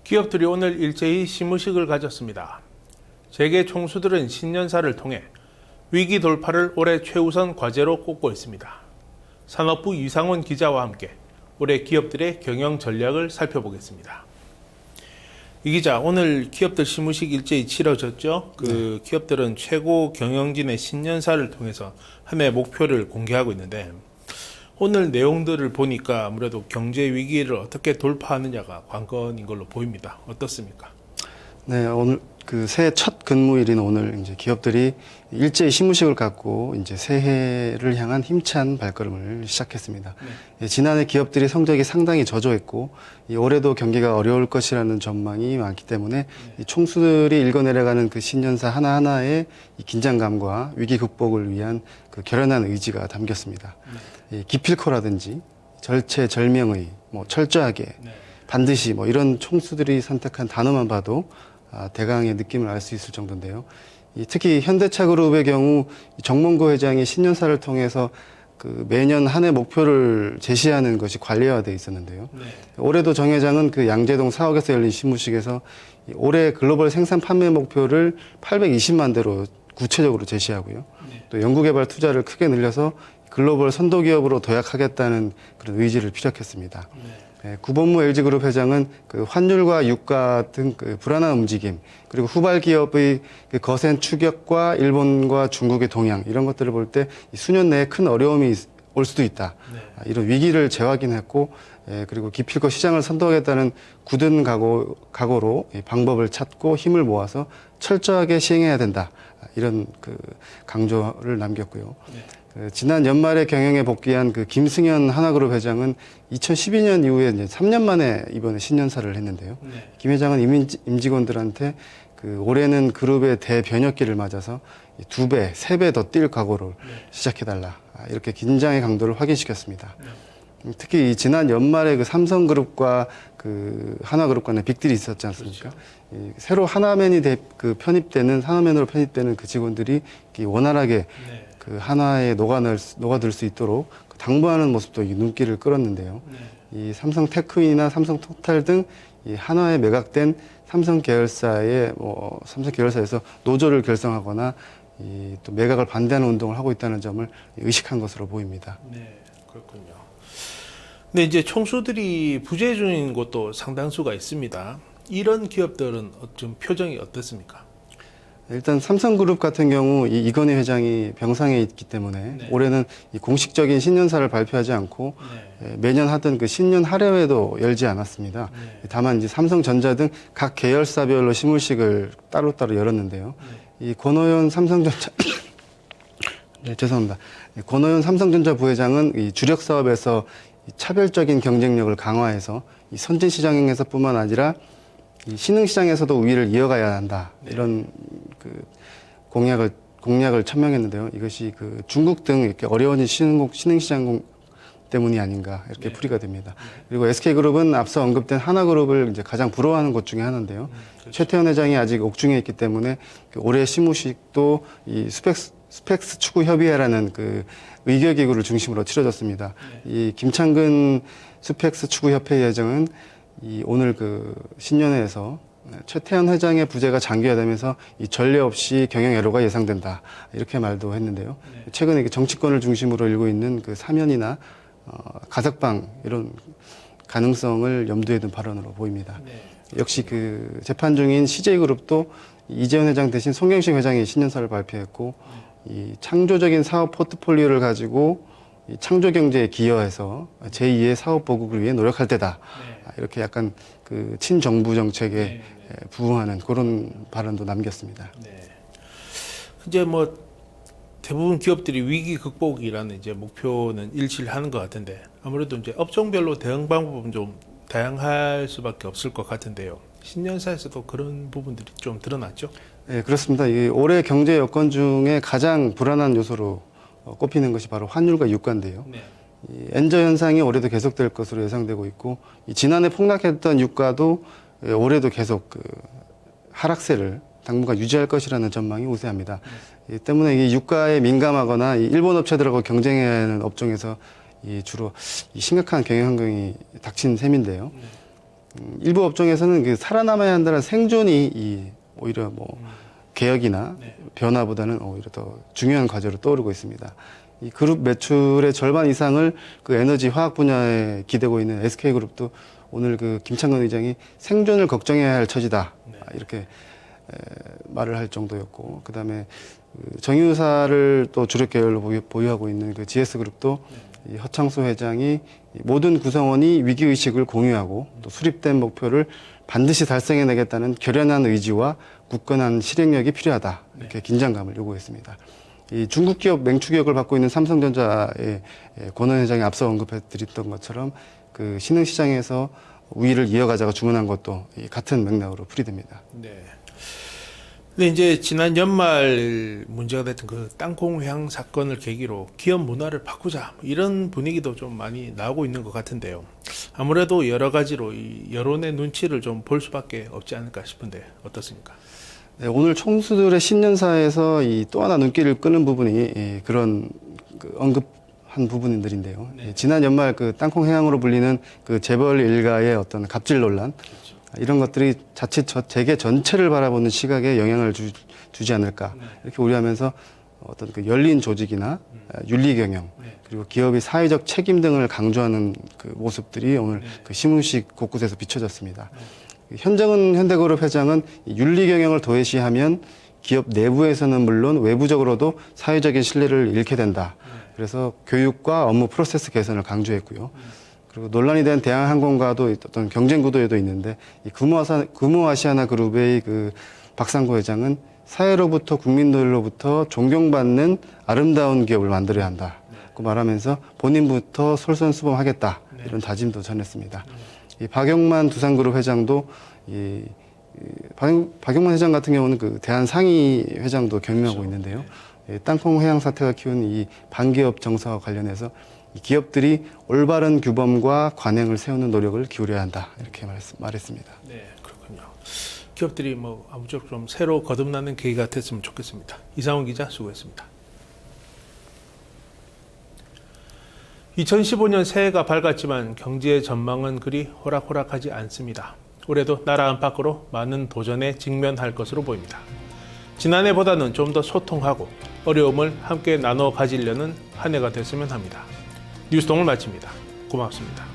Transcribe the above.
기업들이 오늘 일제히 시무식을 가졌습니다. 재계 총수들은 신년사를 통해 위기 돌파를 올해 최우선 과제로 꼽고 있습니다. 산업부 이상원 기자와 함께 올해 기업들의 경영 전략을 살펴보겠습니다. 이 기자, 오늘 기업들 시무식 일제히 치러졌죠? 기업들은 최고 경영진의 신년사를 통해서 한 해 목표를 공개하고 있는데, 오늘 내용들을 보니까 아무래도 경제 위기를 어떻게 돌파하느냐가 관건인 걸로 보입니다. 어떻습니까? 네, 오늘 새해 첫 근무일인 오늘 이제 기업들이 일제히 시무식을 갖고 이제 새해를 향한 힘찬 발걸음을 시작했습니다. 네. 지난해 기업들이 성적이 상당히 저조했고 올해도 경기가 어려울 것이라는 전망이 많기 때문에 이 총수들이 읽어내려가는 그 신년사 하나하나의 이 긴장감과 위기 극복을 위한 그 결연한 의지가 담겼습니다. 이 기필코라든지 절체절명의, 철저하게, 반드시 이런 총수들이 선택한 단어만 봐도 대강의 느낌을 알 수 있을 정도인데요. 특히 현대차그룹의 경우 정몽구 회장이 신년사를 통해서 매년 한 해 목표를 제시하는 것이 관례화되어 있었는데요. 올해도 정 회장은 양재동 사옥에서 열린 시무식에서 올해 글로벌 생산 판매 목표를 820만 대로 구체적으로 제시하고요. 또 연구개발 투자를 크게 늘려서 글로벌 선도기업으로 도약하겠다는 그런 의지를 피력했습니다. 구본무 LG그룹 회장은 환율과 유가 등 불안한 움직임, 그리고 후발 기업의 거센 추격과 일본과 중국의 동향, 이런 것들을 볼 때 수년 내에 큰 어려움이 올 수도 있다. 이런 위기를 재확인했고, 그리고 기필코 시장을 선도하겠다는 굳은 각오로 방법을 찾고 힘을 모아서 철저하게 시행해야 된다. 이런 강조를 남겼고요. 지난 연말에 경영에 복귀한 김승현 하나그룹 회장은 2012년 이후에 이제 3년 만에 이번에 신년사를 했는데요. 김 회장은 임직원들한테 올해는 그룹의 대변혁기를 맞아서 2배, 3배 더 뛸 각오를 시작해달라. 이렇게 긴장의 강도를 확인시켰습니다. 특히 지난 연말에 삼성그룹과 하나그룹 간의 빅딜이 있었지 않습니까? 그렇죠. 새로 편입되는, 하나맨으로 편입되는 직원들이 원활하게 하나에 녹아들 수 있도록 당부하는 모습도 눈길을 끌었는데요. 이 삼성 테크윈이나 삼성 토탈 등 이 한화에 매각된 삼성 계열사에서 노조를 결성하거나 또 매각을 반대하는 운동을 하고 있다는 점을 의식한 것으로 보입니다. 네, 그렇군요. 근데 이제 총수들이 부재 중인 곳도 상당수가 있습니다. 이런 기업들은 좀 표정이 어떻습니까? 일단 삼성그룹 같은 경우 이건희 회장이 병상에 있기 때문에 올해는 공식적인 신년사를 발표하지 않고 매년 하던 신년 하례회도 열지 않았습니다. 다만 이제 삼성전자 등 각 계열사별로 시무식을 따로따로 열었는데요. 이 권오현 삼성전자 죄송합니다. 권오현 삼성전자 부회장은 이 주력 사업에서 차별적인 경쟁력을 강화해서 이 선진 시장에서뿐만 아니라 이 신흥 시장에서도 우위를 이어가야 한다. 이런 공약을 천명했는데요. 이것이 중국 등 이렇게 어려운 신흥 시장 때문이 아닌가 이렇게 풀이가 됩니다. 그리고 SK그룹은 앞서 언급된 하나그룹을 이제 가장 부러워하는 곳 중에 하나인데요. 그렇죠. 최태원 회장이 아직 옥중에 있기 때문에 올해 시무식도 이 스펙스 추구 협의회라는 의결기구를 중심으로 치러졌습니다. 이 김창근 스펙스 추구 협회 회장은 오늘 신년회에서 최태원 회장의 부재가 장기화되면서 이 전례 없이 경영 애로가 예상된다. 이렇게 말도 했는데요. 최근에 정치권을 중심으로 일고 있는 사면이나 가석방 이런 가능성을 염두에 둔 발언으로 보입니다. 역시 재판 중인 CJ그룹도 이재현 회장 대신 송경식 회장이 신년사를 발표했고 이 창조적인 사업 포트폴리오를 가지고 이 창조 경제에 기여해서 제2의 사업 보국을 위해 노력할 때다. 이렇게 약간 친정부 정책에 부응하는 그런 발언도 남겼습니다. 이제 대부분 기업들이 위기 극복이라는 이제 목표는 일치를 하는 것 같은데 아무래도 이제 업종별로 대응 방법은 좀 다양할 수밖에 없을 것 같은데요. 신년사에서도 그런 부분들이 좀 드러났죠? 네, 그렇습니다. 올해 경제 여건 중에 가장 불안한 요소로 꼽히는 것이 바로 환율과 유가인데요. 이 엔저 현상이 올해도 계속될 것으로 예상되고 있고 지난해 폭락했던 유가도 올해도 계속 하락세를 당분간 유지할 것이라는 전망이 우세합니다. 이 때문에 이 유가에 민감하거나 이 일본 업체들하고 경쟁해야 하는 업종에서 주로 심각한 경영 환경이 닥친 셈인데요. 일부 업종에서는 그 살아남아야 한다는 생존이 오히려 뭐 개혁이나 네. 변화보다는 오히려 더 중요한 과제로 떠오르고 있습니다. 이 그룹 매출의 절반 이상을 그 에너지 화학 분야에 기대고 있는 SK그룹도 오늘 그 김창건 의장이 생존을 걱정해야 할 처지다. 네. 이렇게 말을 할 정도였고, 그다음에 그 정유사를 또 주력 계열로 보유하고 있는 그 GS그룹도 이 허창수 회장이 모든 구성원이 위기의식을 공유하고 또 수립된 목표를 반드시 달성해내겠다는 결연한 의지와 굳건한 실행력이 필요하다. 이렇게 긴장감을 요구했습니다. 이 중국 기업 맹추격을 받고 있는 삼성전자의 권원 회장이 앞서 언급해드렸던 것처럼 그 신흥시장에서 우위를 이어가자가 주문한 것도 이 같은 맥락으로 풀이됩니다. 네. 근데 이제 지난 연말 문제가 됐던 그 땅콩 회항 사건을 계기로 기업 문화를 바꾸자 이런 분위기도 좀 많이 나오고 있는 것 같은데요. 아무래도 여러 가지로 이 여론의 눈치를 좀 볼 수밖에 없지 않을까 싶은데 어떻습니까? 네, 오늘 총수들의 신년사에서 이 또 하나 눈길을 끄는 부분이 그런 그 언급한 부분들인데요. 네. 지난 연말 그 땅콩 회항으로 불리는 그 재벌 일가의 어떤 갑질 논란, 그렇죠. 이런 것들이 자칫 재계 전체를 바라보는 시각에 영향을 주지 않을까 이렇게 우려하면서 어떤 그 열린 조직이나 윤리 경영 그리고 기업의 사회적 책임 등을 강조하는 그 모습들이 오늘 그 시무식 곳곳에서 비춰졌습니다. 현정은 현대그룹 회장은 윤리 경영을 도외시하면 기업 내부에서는 물론 외부적으로도 사회적인 신뢰를 잃게 된다. 그래서 교육과 업무 프로세스 개선을 강조했고요. 그리고 논란이 된 대한항공과도 어떤 경쟁 구도에도 있는데 이 금호아시아나 그룹의 그 박상구 회장은 사회로부터 국민들로부터 존경받는 아름다운 기업을 만들어야 한다. 그 말하면서 본인부터 솔선수범하겠다. 이런 다짐도 전했습니다. 이 박용만 두산그룹 회장도 박용만 회장 같은 경우는 그 대한상의 회장도 경영하고 있는데요. 땅콩 회항 사태가 키운 이 반기업 정서와 관련해서 이 기업들이 올바른 규범과 관행을 세우는 노력을 기울여야 한다. 이렇게 말했습니다. 네, 그렇군요. 기업들이 뭐 아무쪼록 좀 새로 거듭나는 계기가 됐으면 좋겠습니다. 이상훈 기자 수고했습니다. 2015년 새해가 밝았지만 경제의 전망은 그리 호락호락하지 않습니다. 올해도 나라 안팎으로 많은 도전에 직면할 것으로 보입니다. 지난해보다는 좀 더 소통하고 어려움을 함께 나눠 가지려는 한 해가 됐으면 합니다. 뉴스동을 마칩니다. 고맙습니다.